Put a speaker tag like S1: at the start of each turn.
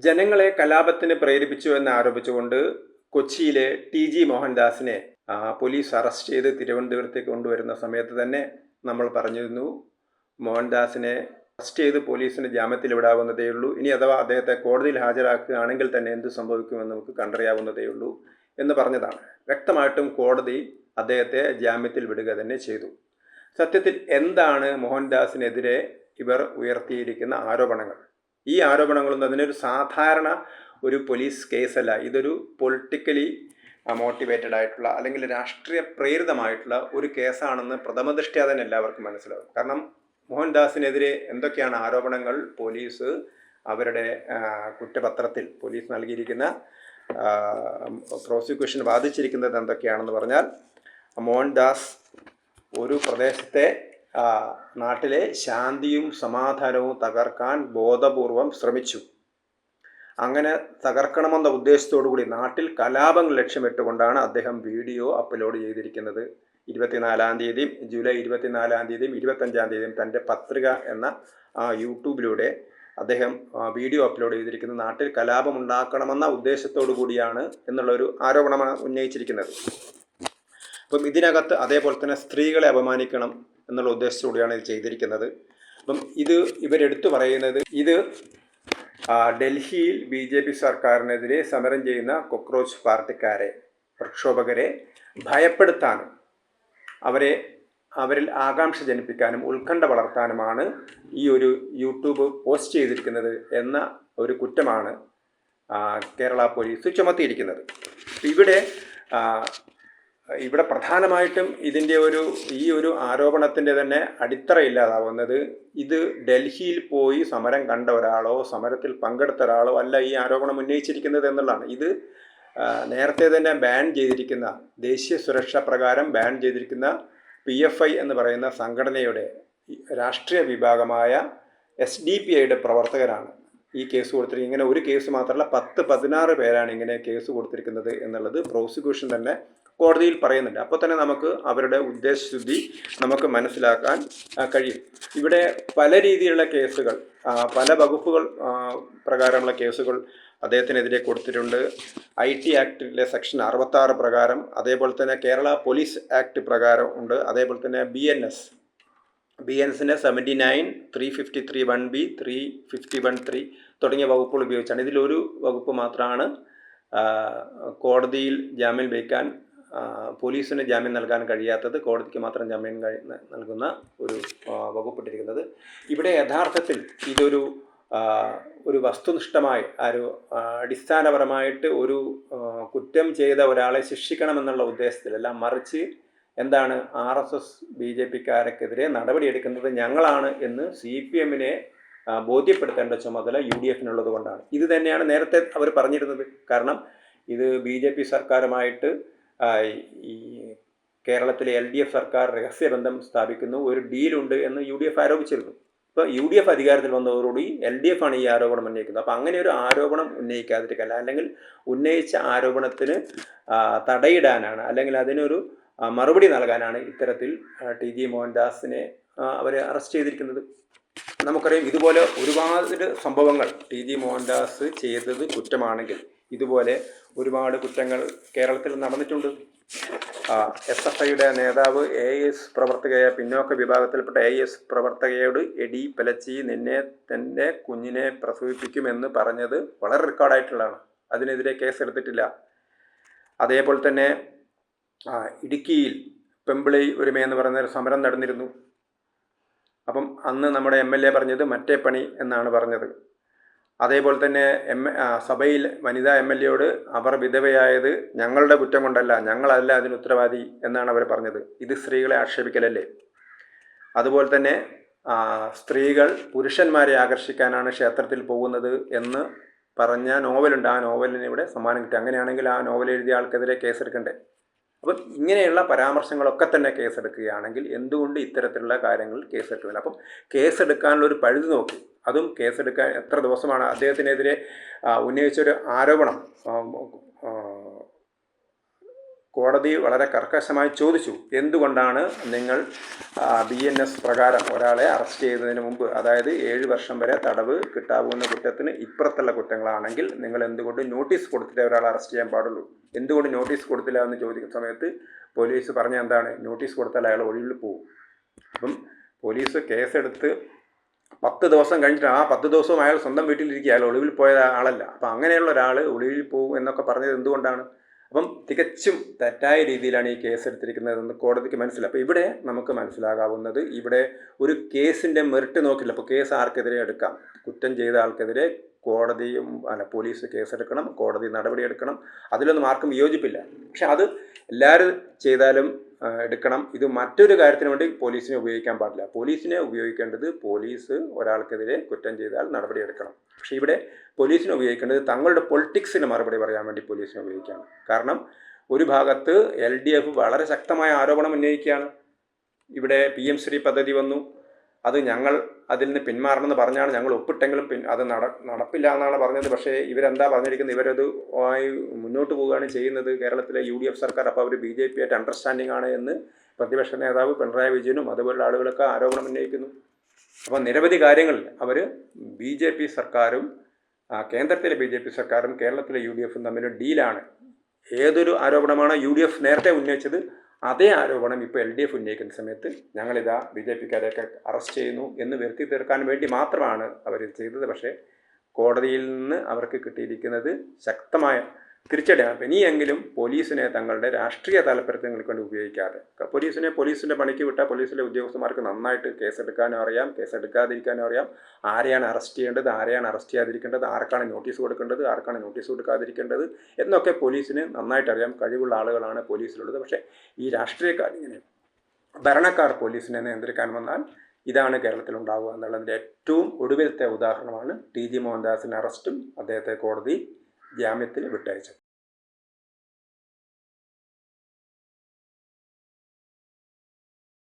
S1: ജനങ്ങളെ കലാപത്തിന് പ്രേരിപ്പിച്ചു എന്നാരോപിച്ചുകൊണ്ട് കൊച്ചിയിലെ ടി.ജി. മോഹൻദാസിനെ പോലീസ് അറസ്റ്റ് ചെയ്ത് തിരുവനന്തപുരത്തേക്ക് കൊണ്ടുവരുന്ന സമയത്ത് തന്നെ നമ്മൾ പറഞ്ഞിരുന്നു, മോഹൻദാസിനെ അറസ്റ്റ് ചെയ്ത് പോലീസിന് ജാമ്യത്തിൽ വിടാവുന്നതേയുള്ളൂ. ഇനി അഥവാ അദ്ദേഹത്തെ കോടതിയിൽ ഹാജരാക്കുകയാണെങ്കിൽ തന്നെ എന്ത് സംഭവിക്കുമെന്ന് നമുക്ക് കണ്ടറിയാവുന്നതേയുള്ളൂ എന്ന് പറഞ്ഞതാണ്. വ്യക്തമായിട്ടും കോടതി അദ്ദേഹത്തെ ജാമ്യത്തിൽ വിടുക തന്നെ ചെയ്തു. സത്യത്തിൽ എന്താണ് മോഹൻദാസിനെതിരെ ഇവർ ഉയർത്തിയിരിക്കുന്ന ആരോപണങ്ങൾ? ഈ ആരോപണങ്ങളൊന്നും അതിനൊരു സാധാരണ ഒരു പോലീസ് കേസല്ല. ഇതൊരു പൊളിറ്റിക്കലി മോട്ടിവേറ്റഡ് ആയിട്ടുള്ള അല്ലെങ്കിൽ രാഷ്ട്രീയ പ്രേരിതമായിട്ടുള്ള ഒരു കേസാണെന്ന് പ്രഥമദൃഷ്ട്യാ തന്നെ എല്ലാവർക്കും മനസ്സിലാവും. കാരണം മോഹൻദാസിനെതിരെ എന്തൊക്കെയാണ് ആരോപണങ്ങൾ പോലീസ് അവരുടെ കുറ്റപത്രത്തിൽ പോലീസ് നൽകിയിരിക്കുന്ന പ്രോസിക്യൂഷൻ വാദിച്ചിരിക്കുന്നത് എന്തൊക്കെയാണെന്ന് പറഞ്ഞാൽ, മോഹൻദാസ് ഒരു പ്രദേശത്തെ നാട്ടിലെ ശാന്തിയും സമാധാനവും തകർക്കാൻ ബോധപൂർവം ശ്രമിച്ചു. അങ്ങനെ തകർക്കണമെന്ന ഉദ്ദേശത്തോടു കൂടി നാട്ടിൽ കലാപങ്ങൾ ലക്ഷ്യമിട്ടുകൊണ്ടാണ് അദ്ദേഹം വീഡിയോ അപ്ലോഡ് ചെയ്തിരിക്കുന്നത്. 24-ാം തീയതിയും ജൂലൈ 24-ാം തീയതിയും 25-ാം തീയതിയും തൻ്റെ പത്രിക എന്ന യൂട്യൂബിലൂടെ അദ്ദേഹം വീഡിയോ അപ്ലോഡ് ചെയ്തിരിക്കുന്നത് നാട്ടിൽ കലാപം ഉണ്ടാക്കണമെന്ന ഉദ്ദേശത്തോടു കൂടിയാണ് എന്നുള്ളൊരു ആരോപണമാണ് ഉന്നയിച്ചിരിക്കുന്നത്. അപ്പം ഇതിനകത്ത് അതേപോലെ തന്നെ സ്ത്രീകളെ അപമാനിക്കണം എന്നുള്ള ഉദ്ദേശത്തോടെയാണ് ഇത് ചെയ്തിരിക്കുന്നത്. അപ്പം ഇത് ഇവരെടുത്തു പറയുന്നത് ഇത് ഡൽഹിയിൽ BJP സർക്കാരിനെതിരെ സമരം ചെയ്യുന്ന കോക്രോച്ച് പാർട്ടിക്കാരെ, പ്രക്ഷോഭകരെ ഭയപ്പെടുത്താനും അവരിൽ ആകാംക്ഷ ജനിപ്പിക്കാനും ഉത്കണ്ഠ വളർത്താനുമാണ് ഈ ഒരു യൂട്യൂബ് പോസ്റ്റ് ചെയ്തിരിക്കുന്നത് എന്ന ഒരു കുറ്റമാണ് കേരള പോലീസ് ചുമത്തിയിരിക്കുന്നത്. ഇവിടെ പ്രധാനമായിട്ടും ഇതിൻ്റെ ഈ ഒരു ആരോപണത്തിൻ്റെ തന്നെ അടിത്തറ ഇല്ലാതാവുന്നത് ഇത് ഡൽഹിയിൽ പോയി സമരം കണ്ട ഒരാളോ സമരത്തിൽ പങ്കെടുത്ത ഒരാളോ അല്ല ഈ ആരോപണം ഉന്നയിച്ചിരിക്കുന്നത് എന്നുള്ളതാണ്. ഇത് നേരത്തെ തന്നെ ബാൻ ചെയ്തിരിക്കുന്ന, ദേശീയ സുരക്ഷാ പ്രകാരം ബാൻ ചെയ്തിരിക്കുന്ന PFI എന്ന് പറയുന്ന സംഘടനയുടെ രാഷ്ട്രീയ വിഭാഗമായ SDPIയുടെ പ്രവർത്തകരാണ് ഈ കേസ് കൊടുത്തിരിക്കുന്നത്. ഇങ്ങനെ ഒരു കേസ് മാത്രമല്ല 10-16 പേരാണ് ഇങ്ങനെ കേസ് കൊടുത്തിരിക്കുന്നത് എന്നുള്ളത് പ്രോസിക്യൂഷൻ തന്നെ കോടതിയിൽ പറയുന്നുണ്ട്. അപ്പോൾ തന്നെ നമുക്ക് അവരുടെ ഉദ്ദേശശുദ്ധി നമുക്ക് മനസ്സിലാക്കാൻ കഴിയും. ഇവിടെ പല രീതിയിലുള്ള കേസുകൾ, പല വകുപ്പുകൾ പ്രകാരമുള്ള കേസുകൾ അദ്ദേഹത്തിനെതിരെ കൊടുത്തിട്ടുണ്ട്. IT ആക്ടിലെ സെക്ഷൻ 66 പ്രകാരം, അതേപോലെ തന്നെ കേരള പോലീസ് ആക്ട് പ്രകാരം ഉണ്ട്. അതേപോലെ തന്നെ BNSനെ 79, 353(1)(b), 351(3) തുടങ്ങിയ വകുപ്പുകൾ ഉപയോഗിച്ചാണ്. ഇതിലൊരു വകുപ്പ് മാത്രമാണ് കോടതിയിൽ ജാമ്യം വയ്ക്കാൻ, പോലീസിന് ജാമ്യം നൽകാൻ കഴിയാത്തത്. കോടതിക്ക് മാത്രം ജാമ്യം നൽകുന്ന ഒരു വകുപ്പിട്ടിരിക്കുന്നത്. ഇവിടെ യഥാർത്ഥത്തിൽ ഇതൊരു വസ്തുനിഷ്ഠമായി അടിസ്ഥാനപരമായിട്ട് ഒരു കുറ്റം ചെയ്ത ഒരാളെ ശിക്ഷിക്കണമെന്നുള്ള ഉദ്ദേശത്തിലല്ല, മറിച്ച് എന്താണ് RSS BJPക്കാർക്കെതിരെ നടപടിയെടുക്കുന്നത് ഞങ്ങളാണ് എന്ന് CPMനെ ബോധ്യപ്പെടുത്തേണ്ട ചുമതല UDFനുള്ളത് കൊണ്ടാണ്. ഇത് തന്നെയാണ് നേരത്തെ അവർ പറഞ്ഞിരുന്നത്. കാരണം ഇത് BJP സർക്കാരുമായിട്ട് ഈ കേരളത്തിലെ LDF സർക്കാർ രഹസ്യബന്ധം സ്ഥാപിക്കുന്നു, ഒരു ഡീലുണ്ട് എന്ന് UDF ആരോപിച്ചിരുന്നു. ഇപ്പോൾ UDF അധികാരത്തിൽ വന്നതോടുകൂടി LDF ആണ് ഈ ആരോപണം ഉന്നയിക്കുന്നത്. അപ്പോൾ അങ്ങനെ ഒരു ആരോപണം ഉന്നയിക്കാതിരിക്കല്ല, അല്ലെങ്കിൽ ഉന്നയിച്ച ആരോപണത്തിന് തടയിടാനാണ്, അല്ലെങ്കിൽ അതിനൊരു മറുപടി നൽകാനാണ് ഇത്തരത്തിൽ TG മോഹൻദാസിനെ അവർ അറസ്റ്റ് ചെയ്തിരിക്കുന്നത്. നമുക്കറിയാം, ഇതുപോലെ ഒരുപാട് സംഭവങ്ങൾ TG മോഹൻദാസ് ചെയ്തത് കുറ്റമാണെങ്കിൽ ഇതുപോലെ ഒരുപാട് കുറ്റങ്ങൾ കേരളത്തിൽ നടന്നിട്ടുണ്ട്. SFIയുടെ നേതാവ് AIS പ്രവർത്തകയായ പിന്നോക്ക വിഭാഗത്തിൽപ്പെട്ട AIS പ്രവർത്തകയോട് എടി പിലച്ചി നിന്നെ തൻ്റെ കുഞ്ഞിനെ പ്രസവിപ്പിക്കുമെന്ന് പറഞ്ഞത് വളരെ റെക്കോർഡായിട്ടുള്ളതാണ്. അതിനെതിരെ കേസെടുത്തിട്ടില്ല. അതേപോലെ തന്നെ ഇടുക്കിയിൽ പെമ്പിളി ഒരുമ എന്ന് പറയുന്ന ഒരു സമരം നടന്നിരുന്നു. അപ്പം അന്ന് നമ്മുടെ MLA പറഞ്ഞത് മറ്റേ പണി എന്നാണ് പറഞ്ഞത്. അതേപോലെ തന്നെ സഭയിൽ വനിതാ MLAയോട് അവർ വിധവയായത് ഞങ്ങളുടെ കുറ്റം കൊണ്ടല്ല, ഞങ്ങളല്ല അതിന് ഉത്തരവാദി എന്നാണ് അവർ പറഞ്ഞത്. ഇത് സ്ത്രീകളെ ആക്ഷേപിക്കലല്ലേ? അതുപോലെ തന്നെ സ്ത്രീകൾ പുരുഷന്മാരെ ആകർഷിക്കാനാണ് ക്ഷേത്രത്തിൽ പോകുന്നത് എന്ന് പറഞ്ഞ നോവലുണ്ട്. ആ നോവലിന് ഇവിടെ സമ്മാനം കിട്ടി. അങ്ങനെയാണെങ്കിൽ ആ നോവൽ എഴുതിയ ആൾക്കെതിരെ കേസെടുക്കണ്ടേ? അപ്പം ഇങ്ങനെയുള്ള പരാമർശങ്ങളൊക്കെ തന്നെ കേസെടുക്കുകയാണെങ്കിൽ എന്തുകൊണ്ട് ഇത്തരത്തിലുള്ള കാര്യങ്ങൾ കേസെടുക്കുന്നില്ല? അപ്പം കേസെടുക്കാനുള്ളൊരു പഴുത് നോക്കി, അതും കേസെടുക്കാൻ എത്ര ദിവസമാണ്? അദ്ദേഹത്തിനെതിരെ ഉന്നയിച്ചൊരു ആരോപണം കോടതി വളരെ കർക്കശമായി ചോദിച്ചു, എന്തുകൊണ്ടാണ് നിങ്ങൾ BNS പ്രകാരം ഒരാളെ അറസ്റ്റ് ചെയ്യുന്നതിന് മുമ്പ്, അതായത് 7 വർഷം വരെ തടവ് കിട്ടാവുന്ന കുറ്റത്തിന് ഇപ്പുറത്തുള്ള കുറ്റങ്ങളാണെങ്കിൽ നിങ്ങൾ എന്തുകൊണ്ട് നോട്ടീസ് കൊടുത്തിട്ടേ ഒരാളെ അറസ്റ്റ് ചെയ്യാൻ പാടുള്ളൂ, എന്തുകൊണ്ട് നോട്ടീസ് കൊടുത്തില്ല എന്ന് ചോദിക്കുന്ന സമയത്ത് പോലീസ് പറഞ്ഞ എന്താണ്, നോട്ടീസ് കൊടുത്താൽ അയാൾ ഒളിവിൽ പോകും. അപ്പം പോലീസ് കേസെടുത്ത് 10 ദിവസം കഴിഞ്ഞിട്ട് ആ 10 ദിവസവും അയാൾ സ്വന്തം വീട്ടിലിരിക്കുക, അയാൾ ഒളിവിൽ പോയ ആളല്ല. അപ്പം അങ്ങനെയുള്ള ഒരാൾ ഒളിവിൽ പോകും എന്നൊക്കെ പറഞ്ഞത് എന്തുകൊണ്ടാണ്? അപ്പം തികച്ചും തെറ്റായ രീതിയിലാണ് ഈ കേസ് എടുത്തിരിക്കുന്നതെന്ന് കോടതിക്ക് മനസ്സിലായി. അപ്പോൾ ഇവിടെ നമുക്ക് മനസ്സിലാകാവുന്നത്, ഇവിടെ ഒരു കേസിൻ്റെ മെറിറ്റ് നോക്കില്ല. അപ്പോൾ കേസ് ആർക്കെതിരെ എടുക്കാം, കുറ്റം ചെയ്ത ആൾക്കെതിരെ കോടതിയും പോലീസ് കേസെടുക്കണം, കോടതി നടപടിയെടുക്കണം, അതിലൊന്നും ആർക്കും വിയോജിപ്പില്ല. പക്ഷെ അത് എല്ലാവരും ചെയ്താലും എടുക്കണം. ഇത് മറ്റൊരു കാര്യത്തിന് വേണ്ടി പോലീസിനെ ഉപയോഗിക്കാൻ പാടില്ല. പോലീസിനെ ഉപയോഗിക്കേണ്ടത്, പോലീസ് ഒരാൾക്കെതിരെ കുറ്റം ചെയ്താൽ നടപടിയെടുക്കണം. പക്ഷേ ഇവിടെ പോലീസിനെ ഉപയോഗിക്കേണ്ടത് തങ്ങളുടെ പൊളിറ്റിക്സിന് മറുപടി പറയാൻ വേണ്ടി പോലീസിനെ ഉപയോഗിക്കുകയാണ്. കാരണം ഒരു ഭാഗത്ത് LDF വളരെ ശക്തമായ ആരോപണം ഉന്നയിക്കുകയാണ്. ഇവിടെ PM ശ്രീ പദ്ധതി വന്നു, അത് ഞങ്ങൾ അതിൽ നിന്ന് പിന്മാറണമെന്ന് പറഞ്ഞാണ് ഞങ്ങൾ ഒപ്പിട്ടെങ്കിലും അത് നടപ്പില്ല എന്നാണ് പറഞ്ഞത്. പക്ഷേ ഇവരെന്താ പറഞ്ഞിരിക്കുന്നത്, ഇവരത് മുന്നോട്ട് പോവുകയാണ് ചെയ്യുന്നത് കേരളത്തിലെ UDF സർക്കാർ. അപ്പോൾ അവർ BJP ആയിട്ട് അണ്ടർസ്റ്റാൻഡിംഗ് ആണ് എന്ന് പ്രതിപക്ഷ നേതാവ് പിണറായി വിജയനും അതുപോലുള്ള ആളുകളൊക്കെ ആരോപണം ഉന്നയിക്കുന്നു. അപ്പോൾ നിരവധി കാര്യങ്ങളിൽ അവർ BJP സർക്കാരും കേന്ദ്രത്തിലെ BJP സർക്കാരും കേരളത്തിലെ UDFും തമ്മിൽ ഡീലാണ്. ഏതൊരു ആരോപണമാണോ UDF നേരത്തെ ഉന്നയിച്ചത്, അതേ ആരോപണം ഇപ്പോൾ LDF ഉന്നയിക്കുന്ന സമയത്ത് ഞങ്ങളിതാ BJPക്കാരെയൊക്കെ അറസ്റ്റ് ചെയ്യുന്നു എന്ന് വരുത്തി തീർക്കാൻ വേണ്ടി മാത്രമാണ് അവരിത് ചെയ്തത്. പക്ഷേ കോടതിയിൽ നിന്ന് അവർക്ക് കിട്ടിയിരിക്കുന്നത് ശക്തമായ തിരിച്ചടിയാണ്. ഇനിയെങ്കിലും പോലീസിനെ തങ്ങളുടെ രാഷ്ട്രീയ താല്പര്യങ്ങൾക്ക് വേണ്ടി ഉപയോഗിക്കാതെ, പോലീസിൻ്റെ പണിക്ക് വിട്ടാൽ പോലീസിലെ ഉദ്യോഗസ്ഥന്മാർക്ക് നന്നായിട്ട് കേസെടുക്കാനും അറിയാം, കേസെടുക്കാതിരിക്കാനും അറിയാം, ആരെയാണ് അറസ്റ്റ് ചെയ്യേണ്ടത്, ആരെയാണ് അറസ്റ്റ് ചെയ്യാതിരിക്കേണ്ടത്, ആർക്കാണ് നോട്ടീസ് കൊടുക്കേണ്ടത്, ആർക്കാണ് നോട്ടീസ് കൊടുക്കാതിരിക്കേണ്ടത് എന്നൊക്കെ പോലീസിന് നന്നായിട്ട് അറിയാം. കഴിവുള്ള ആളുകളാണ് പോലീസിലുള്ളത്. പക്ഷേ ഈ രാഷ്ട്രീയക്കാരിങ്ങനെ ഭരണക്കാർ പോലീസിനെ നിയന്ത്രിക്കാൻ വന്നാൽ ഇതാണ് കേരളത്തിലുണ്ടാവുക എന്നുള്ളതിൻ്റെ ഏറ്റവും ഒടുവിലത്തെ ഉദാഹരണമാണ് TG മോഹൻദാസിൻ്റെ അറസ്റ്റും അദ്ദേഹത്തെ കോടതി ജാമ്യത്തിൽ വിട്ടയച്ചത്.